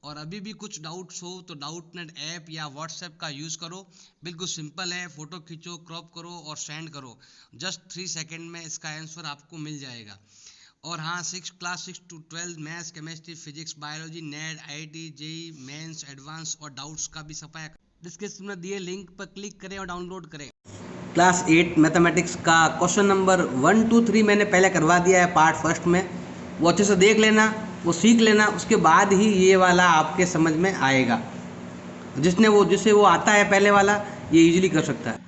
और अभी भी कुछ डाउट्स हो तो डाउटनेट ऐप या व्हाट्सएप का यूज़ करो। बिल्कुल सिंपल है, फ़ोटो खींचो, क्रॉप करो और सेंड करो। जस्ट 3 सेकंड में इसका आंसर आपको मिल जाएगा। और हाँ, class 6 to 12 maths, chemistry, physics, biology, NET, IIT, JEE mains, advance और डाउट्स का भी सफाया डिस्क्रिप्शन में दिए लिंक पर क्लिक करें और डाउनलोड करें। क्लास 8 मैथमेटिक्स का क्वेश्चन नंबर 1 2 3 मैंने पहले करवा दिया है पार्ट फर्स्ट में, वो अच्छे से देख लेना, वो सीख लेना, उसके बाद ही ये वाला आपके समझ में आएगा। जिसे वो आता है पहले वाला, ये इजीली कर सकता है।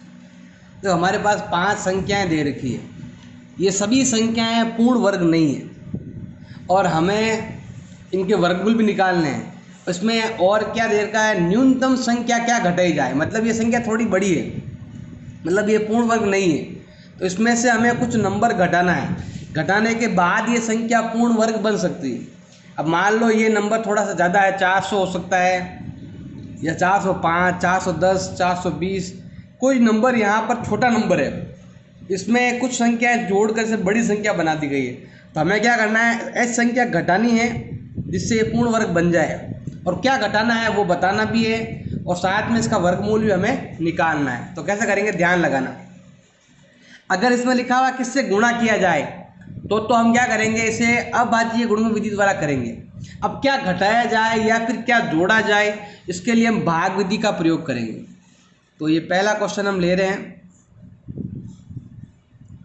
तो हमारे पास 5 संख्याएं दे रखी है, ये सभी संख्याएं पूर्ण वर्ग नहीं है और हमें इनके वर्गमूल भी निकालने हैं। इसमें और क्या दे रखा है, न्यूनतम संख्या क्या घटाई जाए, मतलब ये संख्या थोड़ी बड़ी है, मतलब ये पूर्ण वर्ग नहीं है, तो इसमें से हमें कुछ नंबर घटाना है। घटाने के बाद ये संख्या पूर्ण वर्ग बन सकती है। अब मान लो ये नंबर थोड़ा सा ज़्यादा है, 400 हो सकता है या 405, 410, 420, कोई नंबर यहाँ पर छोटा नंबर है, इसमें कुछ संख्याएं जोड़कर से बड़ी संख्या बना दी गई है। तो हमें क्या करना है, ऐसी संख्या घटानी है जिससे ये पूर्ण वर्ग बन जाए, और क्या घटाना है वो बताना भी है, और साथ में इसका वर्गमूल भी हमें निकालना है। तो कैसे करेंगे, ध्यान लगाना। अगर इसमें लिखा हुआ किससे गुणा किया जाए तो हम क्या करेंगे, इसे अभाज्य गुणन विधि द्वारा करेंगे। अब क्या घटाया जाए या फिर क्या जोड़ा जाए, इसके लिए हम भाग विधि का प्रयोग करेंगे। तो ये पहला क्वेश्चन हम ले रहे हैं,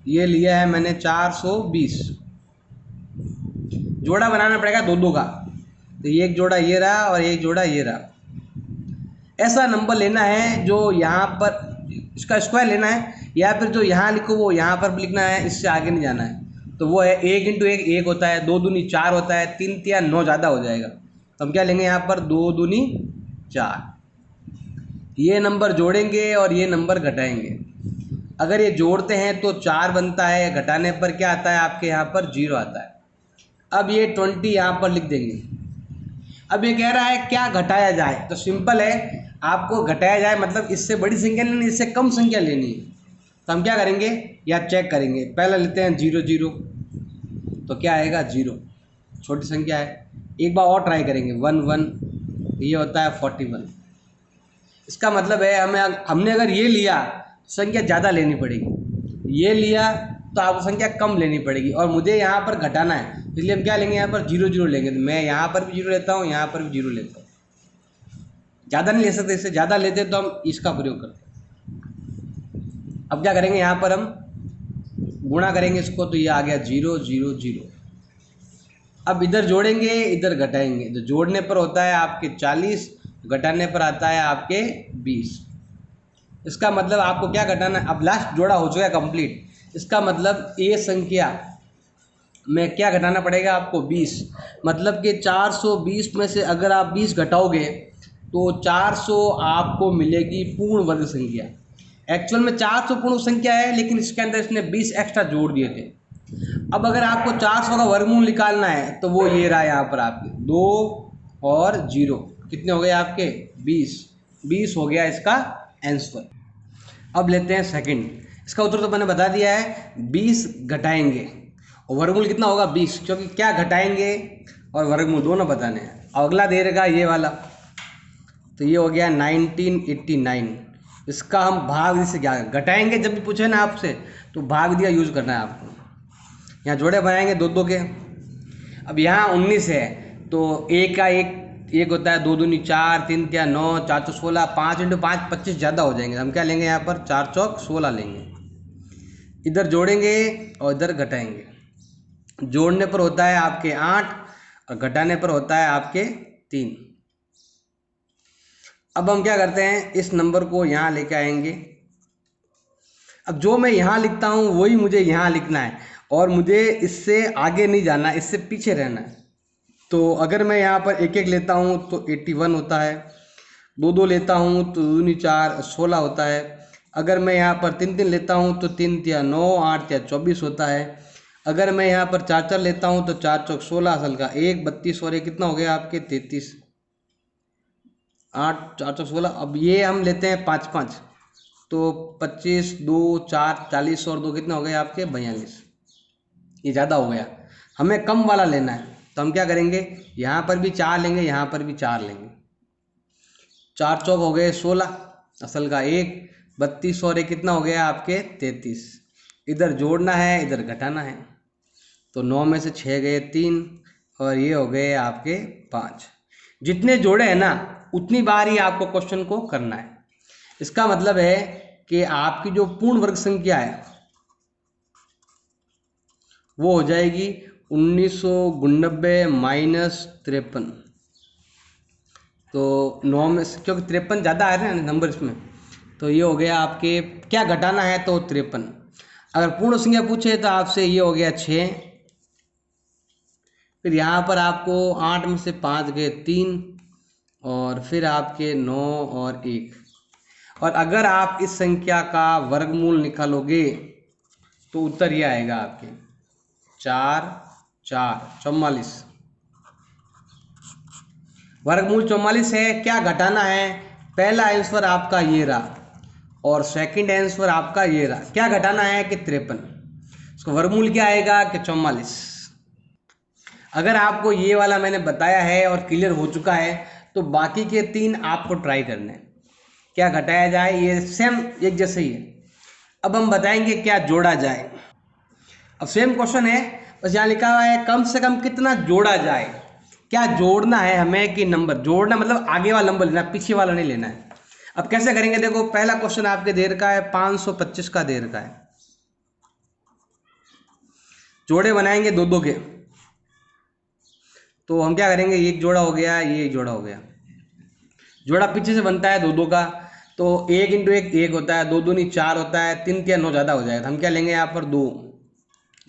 ये लिया है मैंने 420। जोड़ा बनाना पड़ेगा दो दो का, तो एक जोड़ा ये रहा और एक जोड़ा ये रहा। ऐसा नंबर लेना है जो यहाँ पर, इसका स्क्वायर लेना है, या फिर जो यहाँ लिखो वो यहाँ पर भी लिखना है, इससे आगे नहीं जाना है। तो वो है 1 × 1 1 होता है, 2 दूनी 4 होता है, 3 तिया 9 ज़्यादा हो जाएगा। तो हम क्या लेंगे यहाँ पर, 2 दूनी 4। ये नंबर जोड़ेंगे और ये नंबर घटाएंगे। अगर ये जोड़ते हैं तो 4 बनता है, घटाने पर क्या आता है आपके यहाँ पर 0 आता है। अब ये 20 यहाँ पर लिख देंगे। अब ये कह रहा है क्या घटाया जाए, तो सिंपल है, आपको घटाया जाए मतलब इससे बड़ी संख्या लेनी, इससे कम संख्या लेनी है। तो हम क्या करेंगे, या चेक करेंगे। पहला लेते हैं 0 0, तो क्या आएगा 0, छोटी संख्या है। एक बार और ट्राई करेंगे 1 1, ये होता है 41। इसका मतलब है हमने अगर ये लिया संख्या ज़्यादा लेनी पड़ेगी, ये लिया तो आपको संख्या कम लेनी पड़ेगी, और मुझे यहाँ पर घटाना है, इसलिए हम क्या लेंगे, यहाँ पर 0 0 लेंगे। तो मैं यहाँ पर भी 0 लेता हूँ, यहाँ पर भी 0 लेता हूँ। ज़्यादा नहीं ले सकते, इससे ज़्यादा लेते तो हम इसका प्रयोग करते। अब क्या करेंगे, यहाँ पर हम गुणा करेंगे इसको, तो ये आ गया 0 0 0। अब इधर जोड़ेंगे, इधर घटाएंगे, तो जोड़ने पर होता है आपके 40, घटाने पर आता है आपके 20। इसका मतलब आपको क्या घटाना है, अब लास्ट जोड़ा हो चुका है कंप्लीट। इसका मतलब ये संख्या में क्या घटाना पड़ेगा आपको, 20। मतलब कि 420 में से अगर आप 20 घटाओगे तो 400 आपको मिलेगी पूर्ण वर्ग संख्या। एक्चुअल में 400 पूर्ण संख्या है, लेकिन इसके अंदर इसने 20 एक्स्ट्रा जोड़ दिए थे। अब अगर आपको 400 का वर्गमूल निकालना है तो वो ये रहा यहाँ पर आपके 2 और 0, कितने हो गए आपके 20। 20 हो गया इसका आंसर। अब लेते हैं सेकंड। इसका उत्तर तो मैंने बता दिया है, 20 घटाएंगे और वर्गमूल कितना होगा 20, क्योंकि क्या घटाएंगे और वर्गमूल दोनों बताने हैं। अगला दे रहेगा ये वाला, तो ये हो गया 1989। इसका हम भाग विधि से क्या घटाएंगे, जब भी पूछे ना आपसे तो भाग विधि का यूज करना है आपको। यहाँ जोड़े बनाएंगे दो दो के। अब यहाँ 19 है तो एक का एक होता है, 2 दूनी 4, 3 तिया 9, 4 चौक 16, 5 × 5 25 ज़्यादा हो जाएंगे। हम क्या लेंगे यहाँ पर 4 चौक 16 लेंगे। इधर जोड़ेंगे और इधर घटाएंगे। जोड़ने पर होता है आपके 8 और घटाने पर होता है आपके 3। अब हम क्या करते हैं, इस नंबर को यहाँ लेके आएंगे। अब जो मैं यहाँ लिखता हूँ वही मुझे यहाँ लिखना है, और मुझे इससे आगे नहीं जाना, इससे पीछे रहना है। तो अगर मैं यहाँ पर एक एक लेता हूँ तो 81 होता है, 2 2 लेता हूँ तो 2 दूनी 4 16 होता है। अगर मैं यहाँ पर 3 3 लेता हूँ तो 3 तिया 9, 8 तिया 24 होता है। अगर मैं यहाँ पर 4 4 लेता हूँ तो 4 चौक 16, असल का 1 32 और ये कितना हो गया आपके 33, 8 4 चौक 16। अब ये हम लेते हैं 5 5, तो 25 2 4 40 और 2 कितने हो गए आपके 42। ये ज़्यादा हो गया, हमें कम वाला लेना है। तो हम क्या करेंगे, यहाँ पर भी 4 लेंगे, यहाँ पर भी 4 लेंगे। 4 चौक हो गए 16, असल का 1, 32 और 1 कितना हो गया आपके 33। इधर जोड़ना है, इधर घटाना है, तो 9 में से 6 गए 3 और ये हो गए आपके 5। जितने जोड़े हैं ना उतनी बार ही आपको क्वेश्चन को करना है। इसका मतलब है कि आपकी जो पूर्ण वर्ग संख्या है वो हो जाएगी 1999 माइनस 53। तो 9 में से, क्योंकि 53 ज़्यादा आ रहे हैं नंबर इसमें, तो ये हो गया आपके, क्या घटाना है तो 53। अगर पूर्ण संख्या पूछे तो आपसे ये हो गया 6, फिर यहाँ पर आपको 8 में से 5 गए 3 और फिर आपके 9 और 1। और अगर आप इस संख्या का वर्गमूल निकालोगे तो उत्तर ये आएगा आपके 4 4 44। वर्गमूल 44 है। क्या घटाना है, पहला आंसर आपका ये रहा और सेकंड आंसर आपका ये रहा। क्या घटाना है कि 53, इसका वर्गमूल क्या आएगा कि 44। अगर आपको ये वाला मैंने बताया है और क्लियर हो चुका है तो बाकी के 3 आपको ट्राई करने हैं। क्या घटाया जाए, ये सेम एक जैसे ही है। अब हम बताएंगे क्या जोड़ा जाए। अब सेम क्वेश्चन है, बस यहाँ लिखा हुआ है कम से कम कितना जोड़ा जाए। क्या जोड़ना है हमें कि नंबर जोड़ना, मतलब आगे वाला नंबर लेना, पीछे वाला नहीं लेना है। अब कैसे करेंगे, देखो पहला क्वेश्चन आपके दे रखा है 525 का दे रखा है। जोड़े बनाएंगे 2-2 के, तो हम क्या करेंगे, एक जोड़ा हो गया, ये एक जोड़ा हो गया। जोड़ा पीछे से बनता है 2-2 का, तो 1 × 1 1 होता है, 2 दूनी 4 होता है, 3 3 9 ज़्यादा हो जाएगा। तो हम क्या लेंगे यहाँ पर 2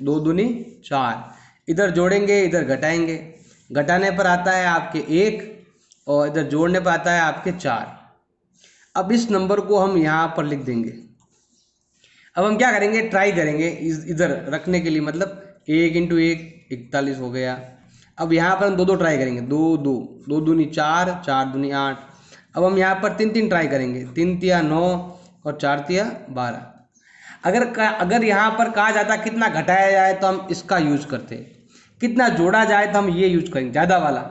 2 दूनी 4। इधर जोड़ेंगे, इधर घटाएंगे, घटाने पर आता है आपके 1 और इधर जोड़ने पर आता है आपके 4। अब इस नंबर को हम यहाँ पर लिख देंगे। अब हम क्या करेंगे, ट्राई करेंगे इधर रखने के लिए, मतलब 1 × 1 41 हो गया। अब यहाँ पर हम 2 2 ट्राई करेंगे, 2 2 2 दूनी 4 4 दूनी 8। अब हम यहाँ पर 3 3 ट्राई करेंगे, 3 तिया 9 और 4 तिया 12। अगर यहाँ पर कहा जाता कितना घटाया जाए तो हम इसका यूज करते, कितना जोड़ा जाए तो हम ये यूज करेंगे, ज़्यादा वाला,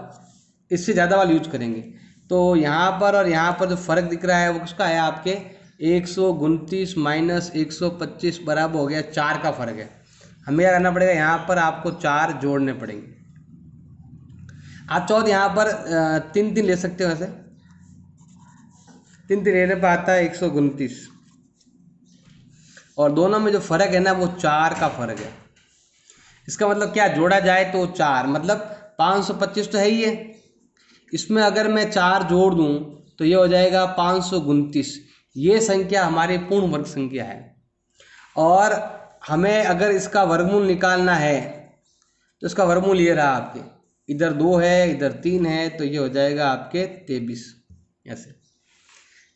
इससे ज़्यादा वाला यूज करेंगे। तो यहाँ पर और यहाँ पर जो फ़र्क दिख रहा है वो किसका है, आपके 129 माइनस 125 बराबर हो गया 4 का फ़र्क है। हमें क्या करना पड़ेगा, यहाँ पर आपको 4 जोड़ने पड़ेंगे। आप चाहो तो यहाँ पर 3 3 ले सकते हो, वैसे 3 3 लेने पर आता है 129 और दोनों में जो फ़र्क है ना वो 4 का फ़र्क है। इसका मतलब क्या, जोड़ा जाए तो 4, मतलब 525 तो है ही है, इसमें अगर मैं 4 जोड़ दूं तो ये हो जाएगा 529। ये संख्या हमारी पूर्ण वर्ग संख्या है और हमें अगर इसका वर्गमूल निकालना है तो इसका वर्गमूल ये रहा आपके, इधर 2 है इधर 3 है, तो ये हो जाएगा आपके 23। ऐसे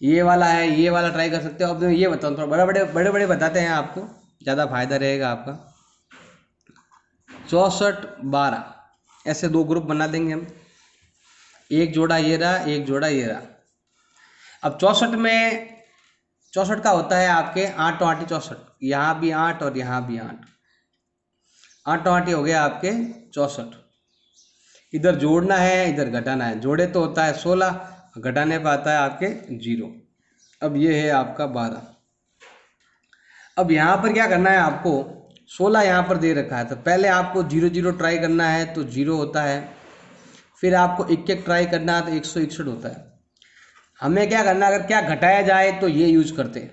ये वाला है, ये वाला ट्राई कर सकते हो। अब ये बताऊँ, थोड़ा बड़े बड़े बताते हैं आपको, ज़्यादा फायदा रहेगा आपका। 64 12 ऐसे 2 ग्रुप बना देंगे हम, एक जोड़ा ये रहा, एक जोड़ा ये रहा। अब 64 में 64 का होता है आपके 8 8 64, यहाँ भी 8 और यहाँ भी 8, 8 8 हो गया आपके 64। इधर जोड़ना है इधर घटाना है, जोड़े तो होता है 16, घटाने पर आता है आपके 0। अब ये है आपका 12। अब यहाँ पर क्या करना है आपको, 16 यहाँ पर दे रखा है तो पहले आपको 0 0 ट्राई करना है तो 0 होता है, फिर आपको 1 1 ट्राई करना है तो 161 होता है। हमें क्या करना है, अगर क्या घटाया जाए तो ये यूज करते हैं,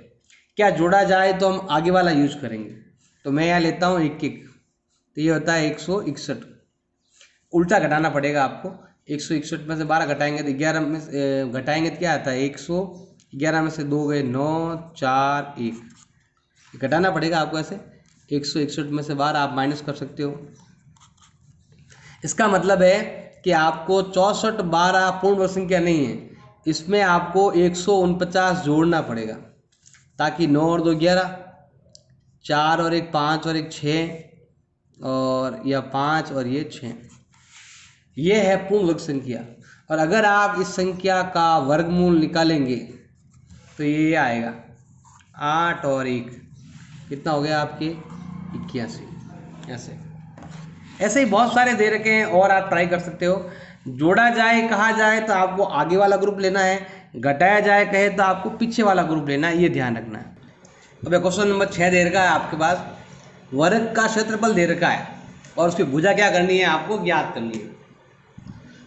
क्या जोड़ा जाए तो हम आगे वाला यूज करेंगे। तो मैं यहाँ लेता हूँ 1 1, तो ये होता है 161। उल्टा घटाना पड़ेगा आपको, 161 में से 12 घटाएंगे तो 11 में से घटाएंगे तो क्या आता है 111 में से 2 गए 9 4 1, घटाना पड़ेगा आपको ऐसे। 161 में से 12 आप माइनस कर सकते हो। इसका मतलब है कि आपको 64 12 पूर्ण वर्ग संख्या नहीं है, इसमें आपको 149 जोड़ना पड़ेगा, ताकि 9 और 2 11, 4 और 1 5 और 1 6 और या 5 और ये 6, ये है पूर्ण वर्ग संख्या। और अगर आप इस संख्या का वर्गमूल निकालेंगे तो ये आएगा 8 और 1 कितना हो गया आपके 81। ऐसे ऐसे ही बहुत सारे दे रखे हैं और आप ट्राई कर सकते हो। जोड़ा जाए कहा जाए तो आपको आगे वाला ग्रुप लेना है, घटाया जाए कहे तो आपको पीछे वाला ग्रुप लेना है, ये ध्यान रखना है। अब क्वेश्चन नंबर 6 दे रखा है आपके पास, वर्ग का क्षेत्रफल दे रखा है और उसकी भुजा क्या करनी है, आपको ज्ञात करनी है।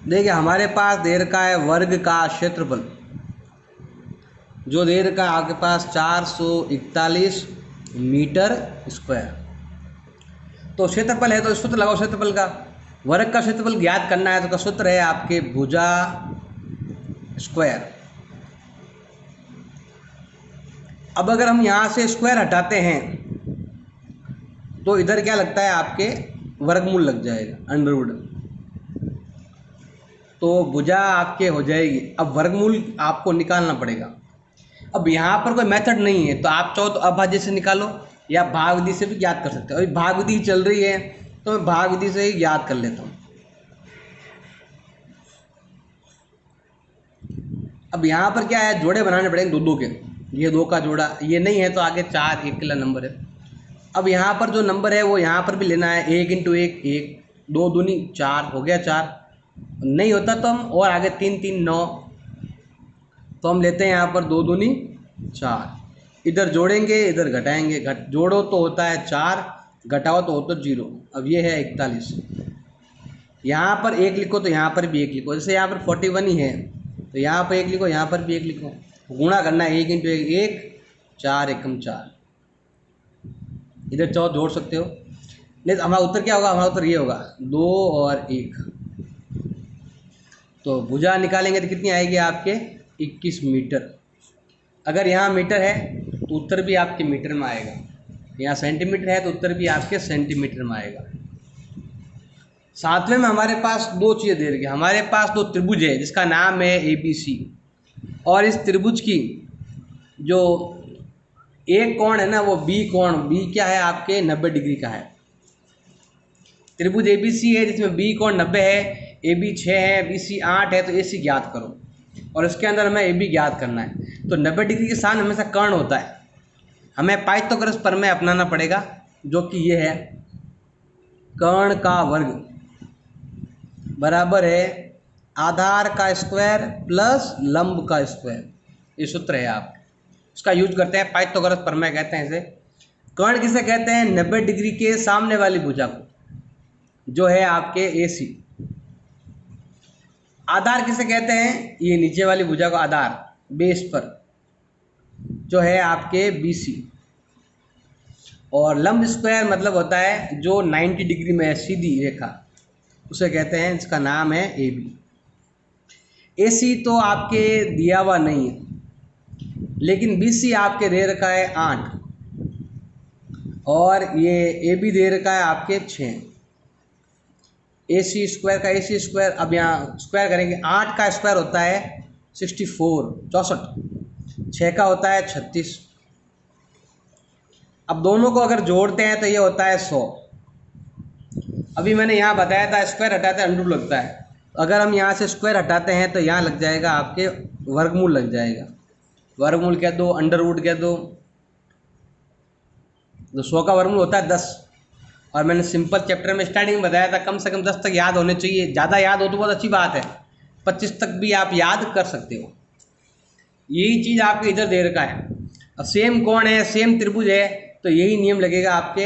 देखिए हमारे पास दे रखा है वर्ग का क्षेत्रफल, जो दे रखा है आपके पास 441 मीटर स्क्वायर। तो क्षेत्रफल है तो सूत्र लगाओ क्षेत्रफल का। वर्ग का क्षेत्रफल ज्ञात करना है तो का सूत्र है आपके भुजा स्क्वायर। अब अगर हम यहाँ से स्क्वायर हटाते हैं तो इधर क्या लगता है, आपके वर्गमूल लग जाएगा, अंडर रूट। तो भुजा आपके हो जाएगी। अब वर्गमूल आपको निकालना पड़ेगा। अब यहाँ पर कोई मेथड नहीं है तो आप चाहो तो अभाज्य से निकालो या भाग विधि से भी ज्ञात कर सकते हो। अभी भाग विधि चल रही है तो मैं भाग विधि से ही ज्ञात कर लेता हूँ। अब यहाँ पर क्या है, जोड़े बनाने पड़ेंगे दो दो के। ये 2 का जोड़ा, ये नहीं है तो आगे 4 एक अकेला नंबर है। अब यहाँ पर जो नंबर है वो यहाँ पर भी लेना है, 1 × 1 1, 2 दूनी 4 हो गया 4। नहीं होता तो हम और आगे 3 3 9, तो हम लेते हैं यहाँ पर 2 दूनी 4। इधर जोड़ेंगे इधर घटाएंगे, जोड़ो तो होता है 4, घटाओ तो होता है 0। अब ये है 41। यहाँ पर 1 लिखो तो यहाँ पर भी 1 लिखो। जैसे यहाँ पर 41 ही है तो यहाँ पर 1 लिखो, यहाँ पर भी 1 लिखो। गुणा करना है 1 × 1 1, 4 एकम 4। इधर चाहो जोड़ सकते हो। नहीं तो हमारा उत्तर क्या होगा, हमारा उत्तर ये होगा 2 और 1। तो भुजा निकालेंगे तो कितनी आएगी आपके 21 मीटर। अगर यहाँ मीटर है तो उत्तर भी आपके मीटर में आएगा, यहाँ सेंटीमीटर है तो उत्तर भी आपके सेंटीमीटर में आएगा। सातवें में हमारे पास 2 चीज़ें दे रही है। हमारे पास 2 त्रिभुज है जिसका नाम है ABC, और इस त्रिभुज की जो एक कोण है ना वो B कोण, B क्या है आपके 90 डिग्री का है। त्रिभुज ABC है जिसमें B कोण 90 है, AB 6 है, BC 8 है, तो AC ज्ञात करो। और इसके अंदर हमें AB ज्ञात करना है। तो 90 डिग्री के साथ हमेशा कर्ण होता है, हमें पाइथागोरस प्रमेय अपनाना पड़ेगा, जो कि ये है कर्ण का वर्ग बराबर है आधार का स्क्वायर प्लस लंब का स्क्वायर। ये सूत्र है आप इसका यूज करते हैं, पाइथागोरस प्रमेय कहते हैं इसे। कर्ण किसे कहते हैं, 90 डिग्री के सामने वाली भुजा को, जो है आपके AC। आधार किसे कहते हैं, ये नीचे वाली भुजा को आधार, बेस पर, जो है आपके BC। और लंब स्क्वायर मतलब होता है जो 90 डिग्री में है सीधी रेखा, उसे कहते हैं, इसका नाम है AB। AC तो आपके दिया हुआ नहीं है, लेकिन BC आपके दे रखा है 8 और ये AB दे रखा है आपके 6। AC स्क्वायर का AC स्क्वायर, अब यहाँ स्क्वायर करेंगे, 8 का स्क्वायर होता है 64, 6 का होता है 36। अब दोनों को अगर जोड़ते हैं तो ये होता है 100। अभी मैंने यहाँ बताया था स्क्वायर हटाते हैं अंडर रूट लगता है, अगर हम यहाँ से स्क्वायर हटाते हैं तो यहाँ लग जाएगा आपके वर्गमूल लग जाएगा। वर्गमूल कह दो, अंडर रूट कह दो। तो 100 का वर्गमूल होता है 10, और मैंने सिंपल चैप्टर में स्टार्टिंग में बताया था कम से कम 10 तक याद होने चाहिए। ज़्यादा याद हो तो बहुत अच्छी बात है, 25 तक भी आप याद कर सकते हो। यही चीज़ आपके इधर दे रखा है। अब सेम कोण है, सेम त्रिभुज है, तो यही नियम लगेगा आपके,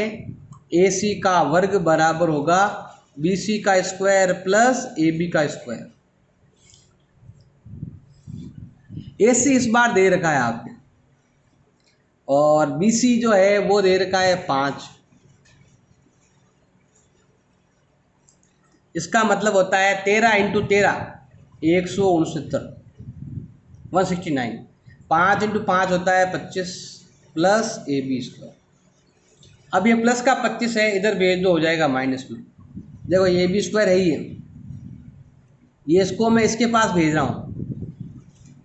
AC का वर्ग बराबर होगा BC का स्क्वायर प्लस AB का स्क्वायर। AC इस बार दे रखा है आपको, और BC जो है वो दे रखा है 5। इसका मतलब होता है 13 × 13 169, 169। 5 × 5 होता है 25 प्लस AB स्क्वायर। अब ये प्लस का 25 है, इधर भेज दो, हो जाएगा माइनस में। देखो ये AB स्क्वायर है ही है, ये इसको मैं इसके पास भेज रहा हूँ।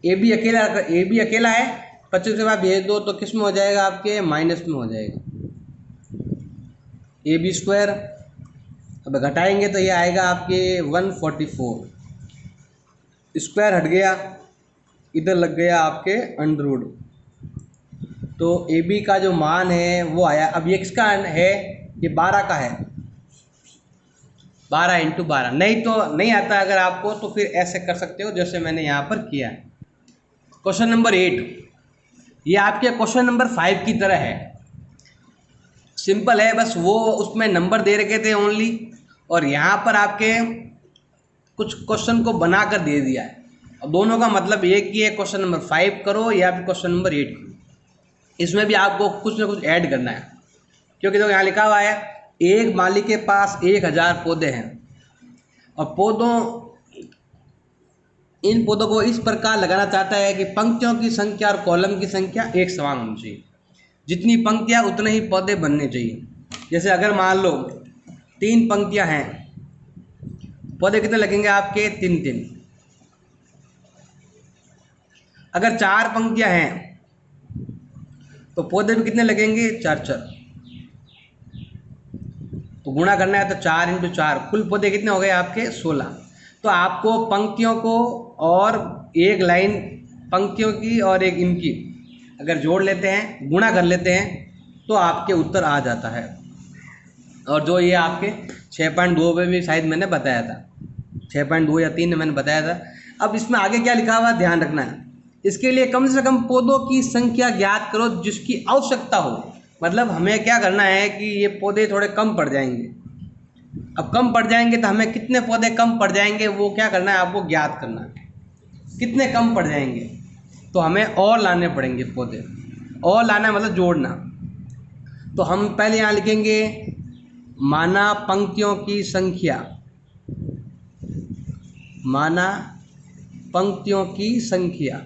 AB अकेला है, 25 के बाद भेज दो तो किस में हो जाएगा आपके, माइनस में हो जाएगा AB स्क्वायर। अब घटाएंगे तो ये आएगा आपके 144। स्क्वायर हट गया, इधर लग गया आपके अंडर रूट, तो AB का जो मान है वो आया। अब ये किसका है, ये 12 का है, 12 इंटू 12। नहीं तो नहीं आता अगर आपको तो फिर ऐसे कर सकते हो जैसे मैंने यहाँ पर किया है। क्वेश्चन नंबर 8, ये आपके क्वेश्चन नंबर 5 की तरह है, सिंपल है, बस वो उसमें नंबर दे रखे थे ओनली, और यहाँ पर आपके कुछ क्वेश्चन को बना कर दे दिया है, और दोनों का मतलब एक ही है, क्वेश्चन नंबर 5 करो या फिर क्वेश्चन नंबर 8 करो, इसमें भी आपको कुछ ना कुछ ऐड करना है। क्योंकि तो यहाँ लिखा हुआ है एक माली के पास 1000 पौधे हैं और इन पौधों को इस प्रकार लगाना चाहता है कि पंक्तियों की संख्या और कॉलम की संख्या एक समान होनी चाहिए। जितनी पंक्तियाँ उतने ही पौधे बनने चाहिए। जैसे अगर मान लो 3 पंक्तियाँ हैं, पौधे कितने लगेंगे आपके? 3-3। अगर 4 पंक्तियाँ हैं तो पौधे भी कितने लगेंगे? 4-4। तो गुणा करना है तो 4 इंटू 4, कुल पौधे कितने हो गए आपके? 16। तो आपको पंक्तियों को और एक लाइन पंक्तियों की और एक इनकी अगर जोड़ लेते हैं, गुणा कर लेते हैं, तो आपके उत्तर आ जाता है। और जो ये आपके 6.2 में भी शायद मैंने बताया था, 6.2 या 3 में मैंने बताया था। अब इसमें आगे क्या लिखा हुआ ध्यान रखना है। इसके लिए कम से कम पौधों की संख्या ज्ञात करो जिसकी आवश्यकता हो। मतलब हमें क्या करना है कि ये पौधे थोड़े कम पड़ जाएंगे। अब कम पड़ जाएंगे तो हमें कितने पौधे कम पड़ जाएंगे वो क्या करना है, आपको ज्ञात करना है। कितने कम पड़ जाएंगे तो हमें और लाने पड़ेंगे पौधे। और लाना मतलब जोड़ना। तो हम पहले यहाँ लिखेंगे माना पंक्तियों की संख्या, माना पंक्तियों की संख्या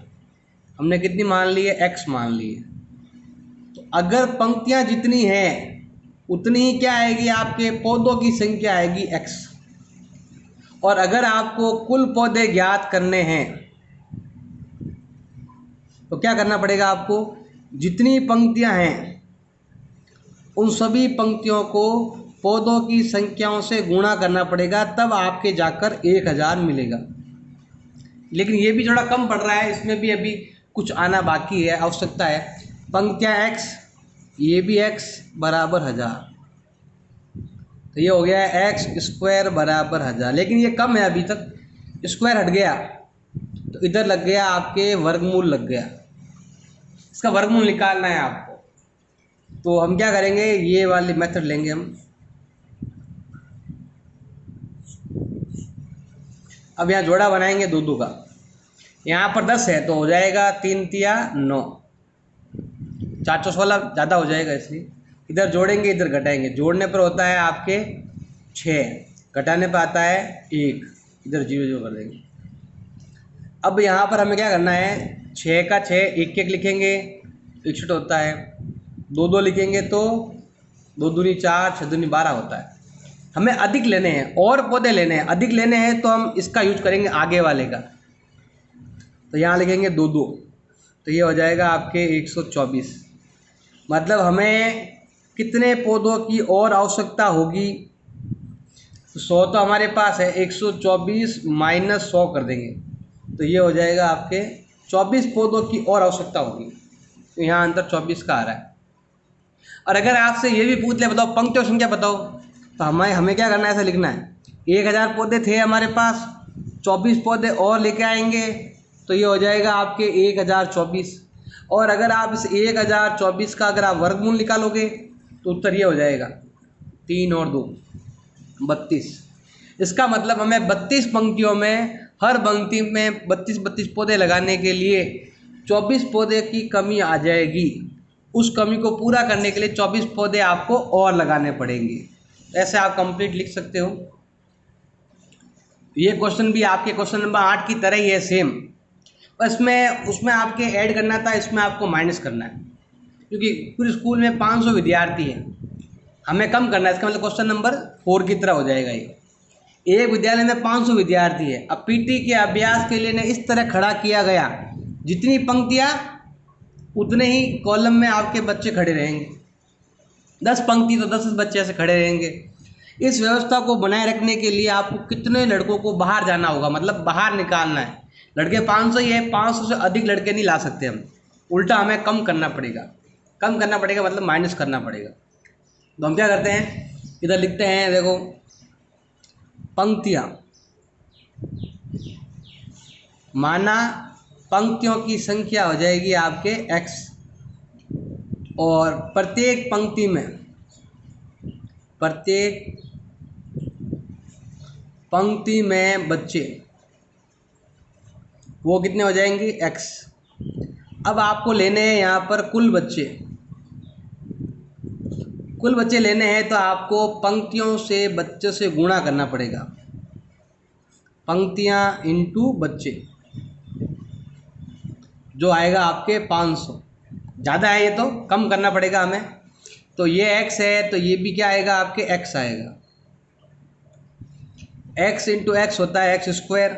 हमने कितनी मान ली है? x मान ली है। तो अगर पंक्तियाँ जितनी हैं उतनी ही क्या आएगी? आपके पौधों की संख्या आएगी x। और अगर आपको कुल पौधे ज्ञात करने हैं तो क्या करना पड़ेगा आपको? जितनी पंक्तियां हैं उन सभी पंक्तियों को पौधों की संख्याओं से गुणा करना पड़ेगा, तब आपके जाकर 1000 मिलेगा। लेकिन ये भी थोड़ा कम पड़ रहा है, इसमें भी अभी कुछ आना बाकी है, आवश्यकता है। पंक्तियां x, ये भी x बराबर 1000, तो ये हो गया है x² बराबर 1000। लेकिन ये कम है, अभी तक स्क्वायर हट गया तो इधर लग गया आपके वर्गमूल लग गया। इसका वर्गमूल निकालना है आपको। तो हम क्या करेंगे, ये वाली मेथड लेंगे हम। अब यहाँ जोड़ा बनाएंगे 2-2 का। यहाँ पर 10 है तो हो जाएगा 3 तिया 9, 4 16 ज़्यादा हो जाएगा, इसलिए इधर जोड़ेंगे इधर घटाएंगे। जोड़ने पर होता है आपके 6, घटाने पर आता है 1, इधर 0 0 कर देंगे। अब यहाँ पर हमें क्या करना है, 6 का 6 1 लिखेंगे, 61 होता है। 2 2 लिखेंगे तो 2 दूनी 4, 6 दूनी 12 होता है। हमें अधिक लेने हैं और पौधे लेने हैं। अधिक लेने हैं तो हम इसका यूज करेंगे आगे वाले का। तो यहाँ लिखेंगे 2 2, तो ये हो जाएगा आपके 124। मतलब हमें कितने पौधों की और आवश्यकता होगी? 100 तो हमारे पास है, 124 माइनस 100 कर देंगे तो ये हो जाएगा आपके 24 पौधों की और आवश्यकता होगी। तो यहाँ अंतर 24 का आ रहा है। और अगर आपसे ये भी पूछ ले बताओ पंक्तियों संख्या बताओ, तो हमें क्या करना है, ऐसा लिखना है 1000 पौधे थे हमारे पास, 24 पौधे और लेके आएंगे तो ये हो जाएगा आपके 1024। और अगर आप इस 1024 का अगर आप वर्गमूल निकालोगे तो उत्तर ये हो जाएगा 3 और 2 32। इसका मतलब हमें 32 पंक्तियों में हर पंक्ति में 32 पौधे लगाने के लिए 24 पौधे की कमी आ जाएगी। उस कमी को पूरा करने के लिए 24 पौधे आपको और लगाने पड़ेंगे। ऐसे आप कंप्लीट लिख सकते हो। ये क्वेश्चन भी आपके क्वेश्चन नंबर 8 की तरह ही है, सेम। बस उसमें आपके ऐड करना था, इसमें आपको माइनस करना है, क्योंकि पूरे स्कूल में 500 विद्यार्थी हैं, हमें कम करना है। इसका मतलब क्वेश्चन नंबर 4 की तरह हो जाएगा ये। एक विद्यालय में 500 विद्यार्थी है। अब पीटी के अभ्यास के लिए इस तरह खड़ा किया गया, जितनी पंक्तियाँ उतने ही कॉलम में आपके बच्चे खड़े रहेंगे। 10 पंक्ति तो 10 बच्चे ऐसे खड़े रहेंगे। इस व्यवस्था को बनाए रखने के लिए आपको कितने लड़कों को बाहर जाना होगा, मतलब बाहर निकालना है। लड़के 500 ही है, 500 से अधिक लड़के नहीं ला सकते हम, उल्टा हमें कम करना पड़ेगा। कम करना पड़ेगा मतलब माइनस करना पड़ेगा। तो हम क्या करते हैं, इधर लिखते हैं, देखो पंक्तियाँ, माना पंक्तियों की संख्या हो जाएगी आपके x, और प्रत्येक पंक्ति में बच्चे वो कितने हो जाएंगे x। अब आपको लेने हैं यहाँ पर कुल बच्चे लेने हैं, तो आपको पंक्तियों से बच्चों से गुणा करना पड़ेगा, पंक्तियाँ इंटू बच्चे, जो आएगा आपके 500। ज़्यादा है ये तो कम करना पड़ेगा हमें, तो ये x है तो ये भी क्या आएगा आपके x आएगा, x इंटू एक्स होता है x स्क्वायर,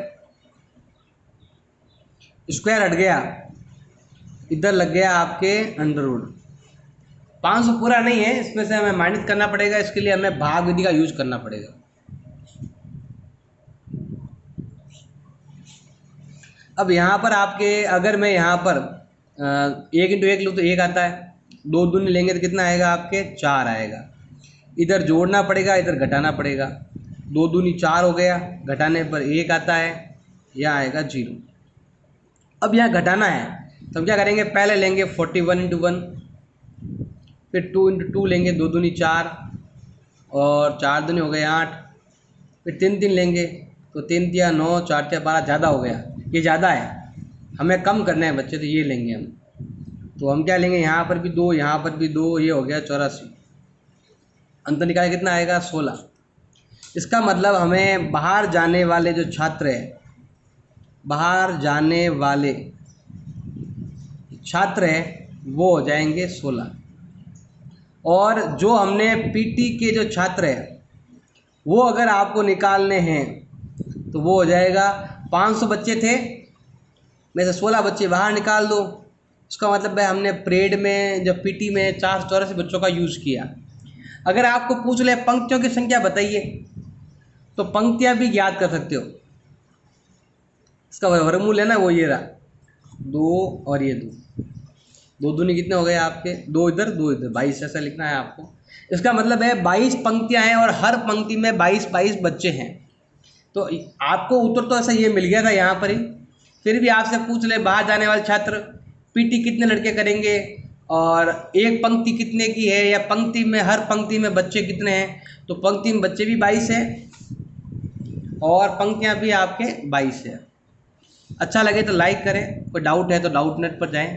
स्क्वायर हट गया, इधर लग गया आपके अंडर रूट। 500 पूरा नहीं है, इसमें से हमें माइनस करना पड़ेगा, इसके लिए हमें भाग विधि का यूज करना पड़ेगा। अब यहाँ पर आपके, अगर मैं यहाँ पर 1 इंटू 1 लूँ तो 1 आता है, 2 दूनी लेंगे तो कितना आएगा आपके 4 आएगा। इधर जोड़ना पड़ेगा, इधर घटाना पड़ेगा, 2 दूनी 4 हो गया, घटाने पर 1 आता है, यहाँ आएगा 0। अब यहाँ घटाना है तो हम क्या करेंगे, पहले लेंगे 41 इंटू 1, फिर 2 इंटू 2 लेंगे, 2 दूनी 4 और 4 दूनी हो गए 8, फिर 3 लेंगे तो 3 तिया 9, 4 तिया 12, ज़्यादा हो गया, ये ज़्यादा है, हमें कम करना है बच्चे, तो ये लेंगे हम। तो हम क्या लेंगे, यहाँ पर भी 2, यहाँ पर भी 2, ये हो गया 84, अंतर निकाल कितना आएगा 16। इसका मतलब हमें बाहर जाने वाले जो छात्र हैं, बाहर जाने वाले छात्र हैं वो हो जाएंगे 16, और जो हमने पीटी के जो छात्र हैं वो अगर आपको निकालने हैं तो वो हो जाएगा, 500 बच्चे थे में से 16 बच्चे बाहर निकाल दो, उसका मतलब है हमने परेड में जब पीटी में 484 बच्चों का यूज़ किया। अगर आपको पूछ ले पंक्तियों की संख्या बताइए, तो पंक्तियां भी ज्ञात कर सकते हो, इसका वर्गमूल है ना वो ये रहा 2 और ये 2 दूनी कितने हो गए आपके, 2 इधर 2 इधर, 22 ऐसा लिखना है आपको। इसका मतलब है 22 पंक्तियां हैं और हर पंक्ति में 22 बच्चे हैं। तो आपको उत्तर तो ऐसा ये मिल गया था यहाँ पर ही, फिर भी आपसे पूछ ले बाहर जाने वाले छात्र पीटी कितने लड़के करेंगे और एक पंक्ति कितने की है, या पंक्ति में हर पंक्ति में बच्चे कितने हैं, तो पंक्ति में बच्चे भी 22 हैं और पंक्तियाँ भी आपके 22 है। अच्छा लगे तो लाइक करें, कोई डाउट है तो डाउट नेट पर जाएं।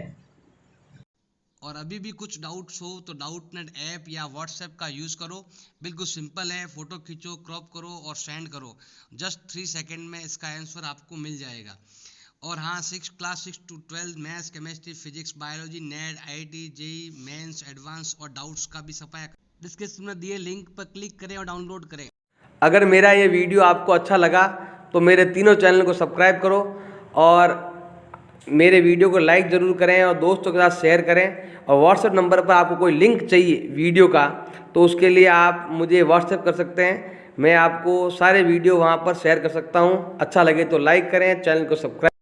और अभी भी कुछ डाउट्स हो तो डाउट नेट ऐप या व्हाट्सएप का यूज़ करो, बिल्कुल सिंपल है, फ़ोटो खींचो, क्रॉप करो और सेंड करो, जस्ट 3 सेकंड में इसका आंसर आपको मिल जाएगा। और हाँ, class 6 to 12 maths, chemistry, physics, biology, NET, IT, JEE mains, advance और डाउट्स का भी सफाया डिस्क्रिप्शन में दिए लिंक पर क्लिक करें और डाउनलोड करें। अगर मेरा ये वीडियो आपको अच्छा लगा तो मेरे तीनों चैनल को सब्सक्राइब करो और मेरे वीडियो को लाइक ज़रूर करें और दोस्तों के साथ शेयर करें। और व्हाट्सएप नंबर पर आपको कोई लिंक चाहिए वीडियो का तो उसके लिए आप मुझे व्हाट्सएप कर सकते हैं, मैं आपको सारे वीडियो वहाँ पर शेयर कर सकता हूँ। अच्छा लगे तो लाइक करें, चैनल को सब्सक्राइब